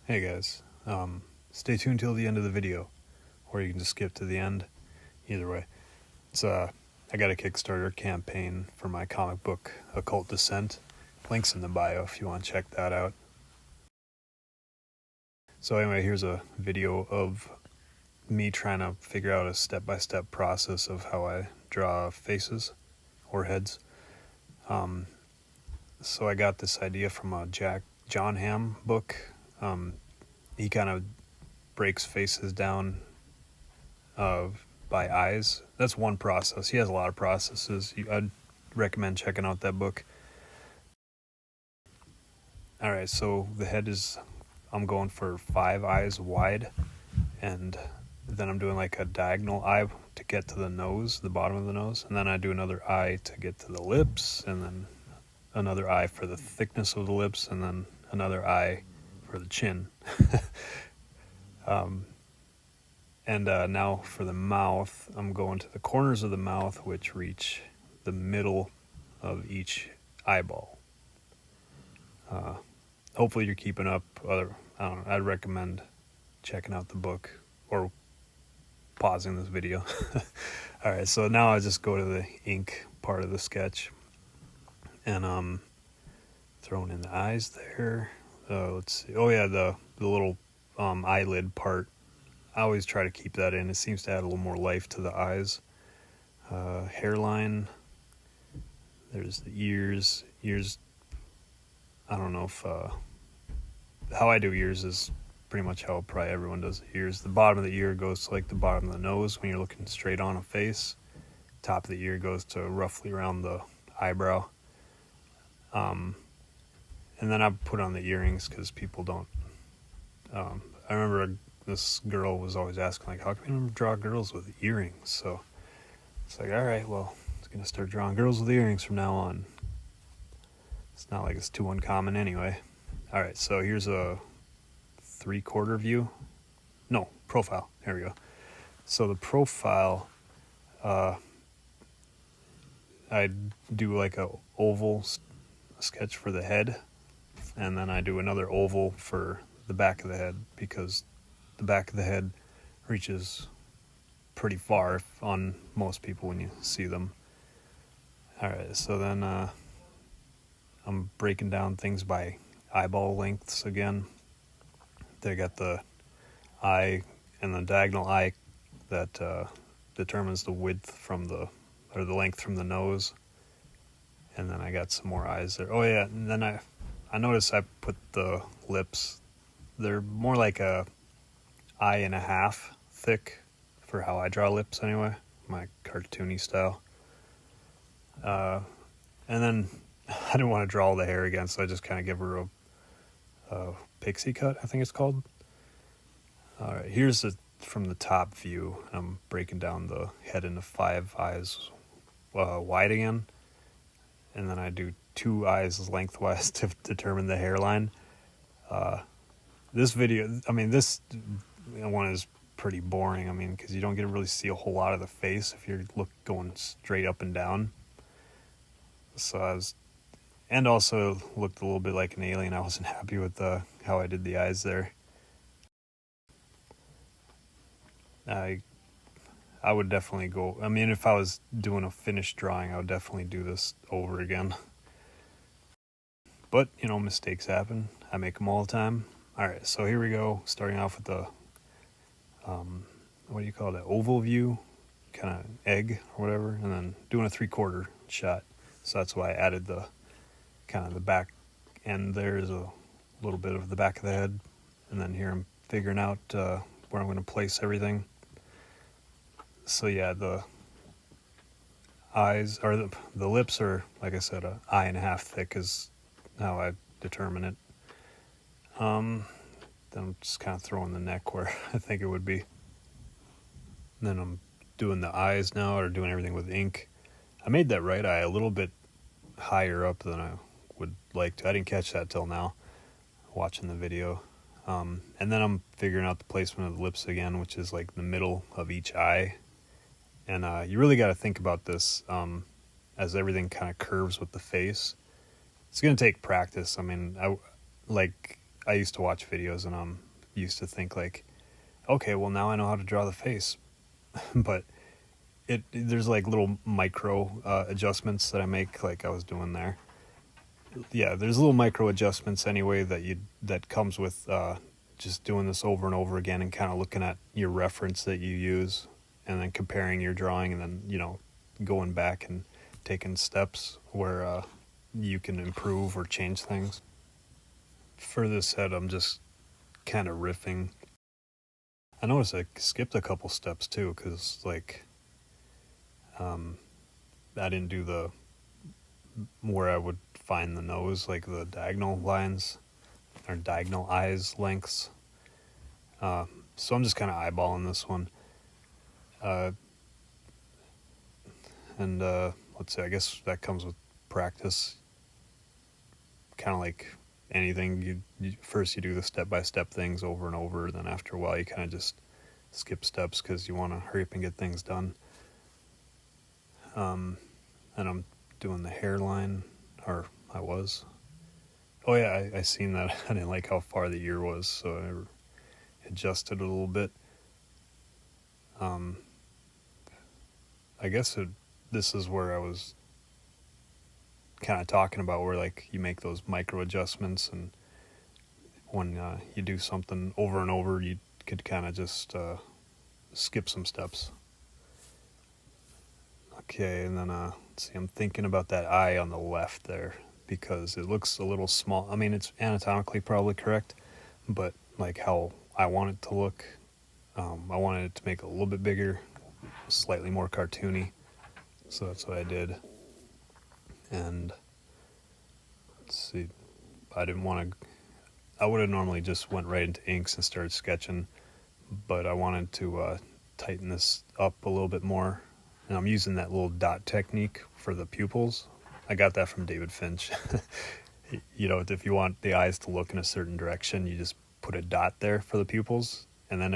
Hey guys, stay tuned till the end of the video, or you can just skip to the end. Either way, it's I got a Kickstarter campaign for my comic book, Occult Descent. Links in the bio if you want to check that out. So anyway, here's a video of me trying to figure out a step-by-step process of how I draw faces or heads. So I got this idea from a John Hamm book. He kind of breaks faces down by eyes. That's one process. He has a lot of processes. I'd recommend checking out that book. Alright, so the head is, I'm going for 5 eyes wide, and then I'm doing like a diagonal eye to get to the nose, the bottom of the nose, and then I do another eye to get to the lips, and then another eye for the thickness of the lips, and then another eye for the chin. Now for the mouth, I'm going to the corners of the mouth, which reach the middle of each eyeball. Hopefully you're keeping up. I'd recommend checking out the book or pausing this video. Alright, so now I just go to the ink part of the sketch, and throwing in the eyes there. Let's see. Oh yeah, the little eyelid part. I always try to keep that in. It seems to add a little more life to the eyes. Hairline. There's the ears. Ears. I don't know if how I do ears is pretty much how probably everyone does ears. The bottom of the ear goes to like the bottom of the nose when you're looking straight on a face. Top of the ear goes to roughly around the eyebrow. And then I put on the earrings because people don't. I remember this girl was always asking, like, how can we draw girls with earrings? So it's like, all right, well, I'm going to start drawing girls with earrings from now on. It's not like it's too uncommon anyway. All right, so here's a 3/4 view. No, profile. Here we go. So the profile, I do like a oval sketch for the head, and then I do another oval for the back of the head, because the back of the head reaches pretty far on most people when you see them. Alright, so then I'm breaking down things by eyeball lengths again. They got the eye and the diagonal eye that determines the width from the length from the nose. And then I got some more eyes there. Oh yeah, and then I noticed I put the lips, they're more like a eye and a half thick for how I draw lips anyway, my cartoony style. And then I didn't want to draw all the hair again, so I just kind of give her a pixie cut, I think it's called. Alright, here's from the top view. I'm breaking down the head into 5 eyes wide again, and then I do 2 eyes lengthwise to determine the hairline. This video, this one is pretty boring, because you don't get to really see a whole lot of the face if you're going straight up and down. So and also looked a little bit like an alien. I wasn't happy with how I did the eyes there. I would definitely go, if I was doing a finished drawing, I would definitely do this over again. But, mistakes happen. I make them all the time. Alright, so here we go, starting off with the, what do you call that, oval view, kind of egg or whatever, and then doing a 3/4 shot. So that's why I added the kind of the back end there is a little bit of the back of the head. And then here I'm figuring out where I'm going to place everything. So yeah, the eyes, or the lips are, like I said, an eye and a half thick is how I determine it. Then I'm just kind of throwing the neck where I think it would be. And then I'm doing the eyes now, or doing everything with ink. I made that right eye a little bit higher up than I would like to. I didn't catch that till now, watching the video. And then I'm figuring out the placement of the lips again, which is like the middle of each eye. And you really got to think about this as everything kind of curves with the face. It's going to take practice. I used to watch videos and used to think like, okay, well now I know how to draw the face, but there's like little micro adjustments that I make, like I was doing there. Yeah, there's little micro adjustments anyway that comes with just doing this over and over again and kind of looking at your reference that you use and then comparing your drawing and then, you know, going back and taking steps where you can improve or change things. For this head, I'm just kind of riffing. I noticed I skipped a couple steps too, because like I didn't do the where I would find the nose, like the diagonal lines or diagonal eyes lengths. So I'm just kind of eyeballing this one. And let's see, I guess that comes with practice. Kind of like anything, first you do the step-by-step things over and over, then after a while you kind of just skip steps because you want to hurry up and get things done. And I'm doing the hairline, or I was. Oh yeah, I seen that. I didn't like how far the ear was, so I adjusted it a little bit. I guess this is where I was kind of talking about where like you make those micro adjustments, and when you do something over and over, you could kind of just skip some steps. Okay, and then let's see, I'm thinking about that eye on the left there because it looks a little small. I mean, it's anatomically probably correct, but like how I want it to look, I wanted it to make it a little bit bigger, slightly more cartoony. So that's what I did. And let's see, I would have normally just went right into inks and started sketching, but I wanted to tighten this up a little bit more. And I'm using that little dot technique for the pupils. I got that from David Finch. You know, if you want the eyes to look in a certain direction, you just put a dot there for the pupils. And then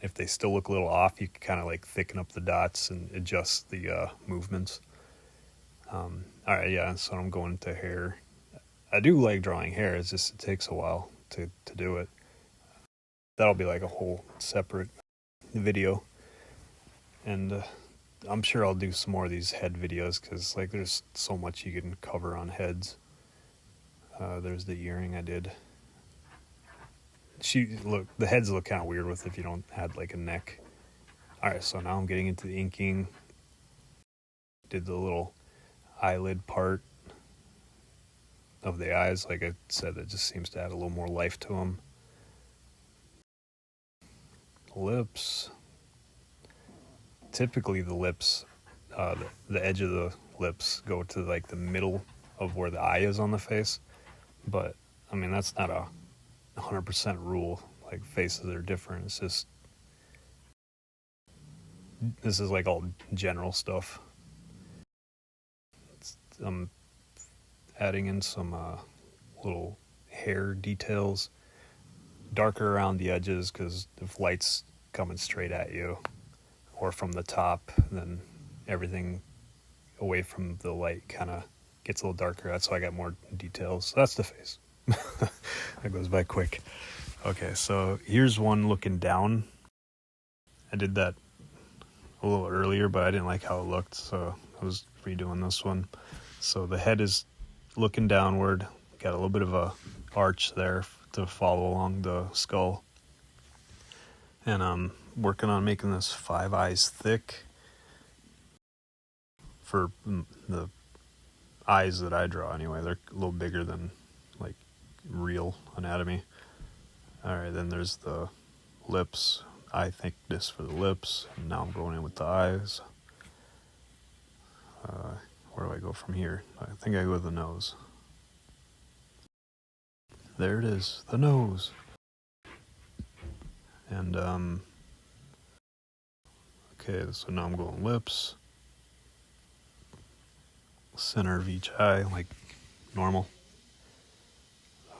if they still look a little off, you can kind of like thicken up the dots and adjust the movements. All right, yeah, so I'm going to hair. I do like drawing hair, it's just it takes a while to do it. That'll be like a whole separate video. And I'm sure I'll do some more of these head videos because like there's so much you can cover on heads. There's the earring I did. The heads look kind of weird if you don't have like a neck. All right, so now I'm getting into the inking. Did the little eyelid part of the eyes, like I said, it just seems to add a little more life to them. Lips. Typically the lips, the edge of the lips go to like the middle of where the eye is on the face, but I mean that's not a 100% rule. Like faces are different. It's just this is like all general stuff. I'm adding in some little hair details, darker around the edges because if light's coming straight at you or from the top, then everything away from the light kind of gets a little darker. That's why I got more details. So that's the face. That goes by quick. Okay, so here's one looking down. I did that a little earlier, but I didn't like how it looked, so I was redoing this one. So the head is looking downward, got a little bit of a arch there to follow along the skull. And I'm working on making this 5 eyes thick for the eyes that I draw anyway. They're a little bigger than like real anatomy. All right, then there's the lips, eye thickness for the lips. And now I'm going in with the eyes. Where do I go from here? I think I go with the nose. There it is, the nose. And okay, so now I'm going lips, center of each eye, like normal.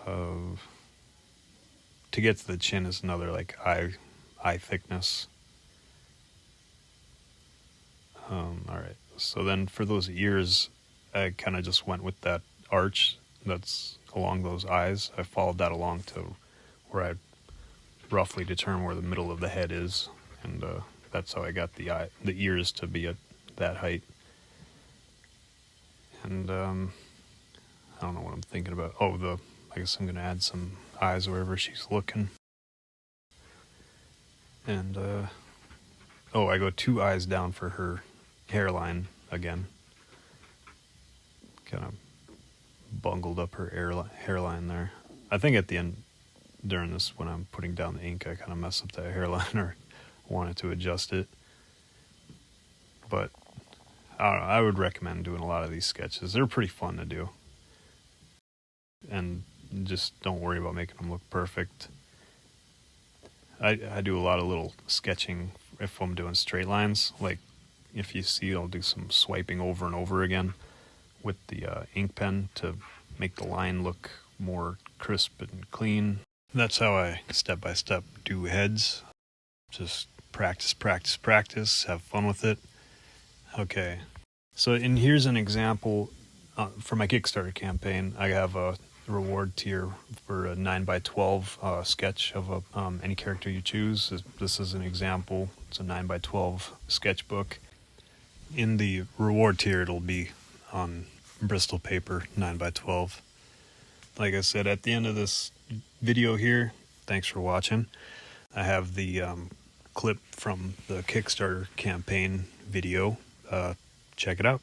To get to the chin is another like eye thickness. All right, so then for those ears, I kind of just went with that arch that's along those eyes. I followed that along to where I roughly determine where the middle of the head is, and that's how I got the ears to be at that height. And I don't know what I'm thinking about. Oh, I guess I'm gonna add some eyes wherever she's looking. And I go 2 eyes down for her hairline again. Kind of bungled up her hairline there. I think at the end, during this, when I'm putting down the ink, I kind of mess up that hairline or wanted to adjust it. But I don't know, I would recommend doing a lot of these sketches. They're pretty fun to do. And just don't worry about making them look perfect. I do a lot of little sketching if I'm doing straight lines. Like, if you see, I'll do some swiping over and over again with the ink pen to make the line look more crisp and clean. That's how I step by step do heads. Just practice, practice, practice, have fun with it. Okay, so here's an example for my Kickstarter campaign. I have a reward tier for a 9x12 sketch of any character you choose. This is an example. It's a 9x12 sketchbook. In the reward tier, it'll be on Bristol paper, 9x12. Like I said, at the end of this video here, thanks for watching. I have the clip from the Kickstarter campaign video. Check it out.